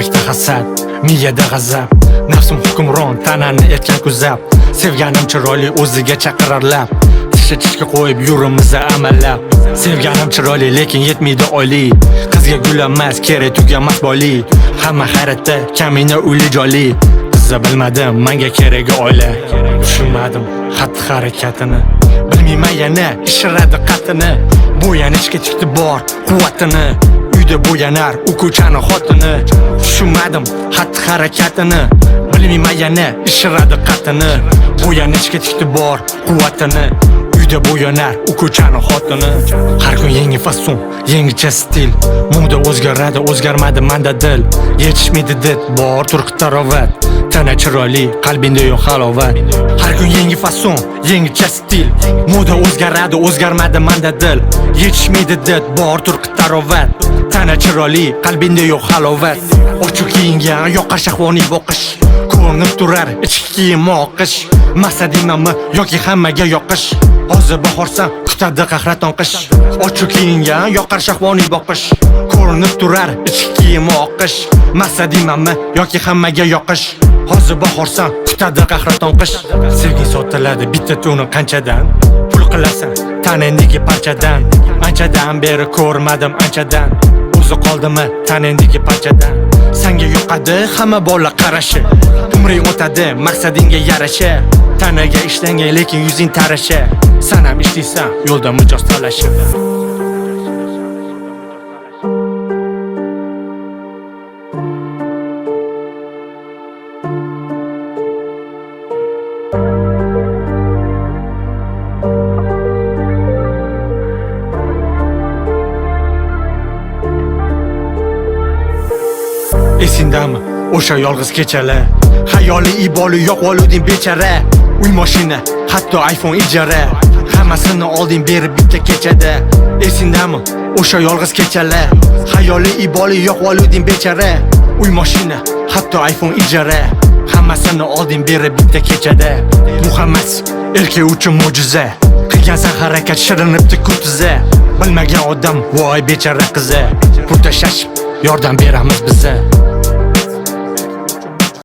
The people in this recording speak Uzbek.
Yurakda hasad, miyada g'azab, nafsim hukmron, tanani etgan kuzab. Sevganim chiroyli o'ziga chaqirarlab, tishga qo'yib yurimizni amallab. Sevganim chiroyli lekin yetmaydi oylik, qizga gul emas, kerak tugamas boylik. Hamma hayratda, kamina uyli joyli. Qizza bilmadim, menga keragi oila. Tushunmadim xatti harakatini, bilmayman yana ishiradi qatini. Bo'yanishga tikdi bor quvvatini, uyda bo'yanar u ko'chani xotini. Tushunmadim xatti harakatini, bilmayman yana ishiradi qatini. Bo'yanishga tikdi bor quvvatini, uyda bo'yanar u ko'chani xotini. Har kun yangi fason, yangicha stil, moda o'zgaradi, o'zgarmadi menda dil. Yetishmaydi did, bor turqi tarovat, tana chiroyli, qalbingda yo'q halovat. Har kun yangi fason, yangicha stil, moda o'zgaradi, o'zgarmadi menda dil. Yetishmaydi did, bor turqi tarovat, tana chiroyli, qalbingda yo'q halovat. Ochiq kiyingan yoqar shahvoniy boqish, ko'rinib turar ichki kiyim oqish. Maqsadingmi yoki hammaga yoqish? Hozir bahorsan kutadi qahraton qish. Ochiq kiyingan yoqar shahvoniy boqish, ko'rinib turar ichki kiyim oqish. Maqsadingmi yoki hammaga yoqish? Hozir bahorsan kutadi qahraton qish. Sevgi sotiladi bitta to'ni qanchadan? Pul qilasan tanendagi parchadan. Anchadan beri ko'rmadim anchadan. O'zi qoldimi tanendagi parchadan? Senga yoqadi hamma bola qarashi, umring o'tadi maqsadingga yarasha. Tanaga ishlangan lekin yuzing tarasha, sen ham ishlaysan yo'lda mijoz talashib. Esingdami o'sha yolg'iz kechalar? Xayoliy iboli yo'q oluding bechara. Uy mashina, hatto iPhone ijara, hammasini olding berib bitta kechada. Esingdami o'sha yolg'iz kechalar? Xayoliy iboli yo'q oluding bechara. Uy mashina, hatto iPhone ijara, hammasini olding berib bitta kechada. Muhammad erkak uchun mo'jiza, qilgansan harakat shirinibdi kutiza. Bilmagan odam voy bechara qiza, pul tashashib yordam beramiz biza.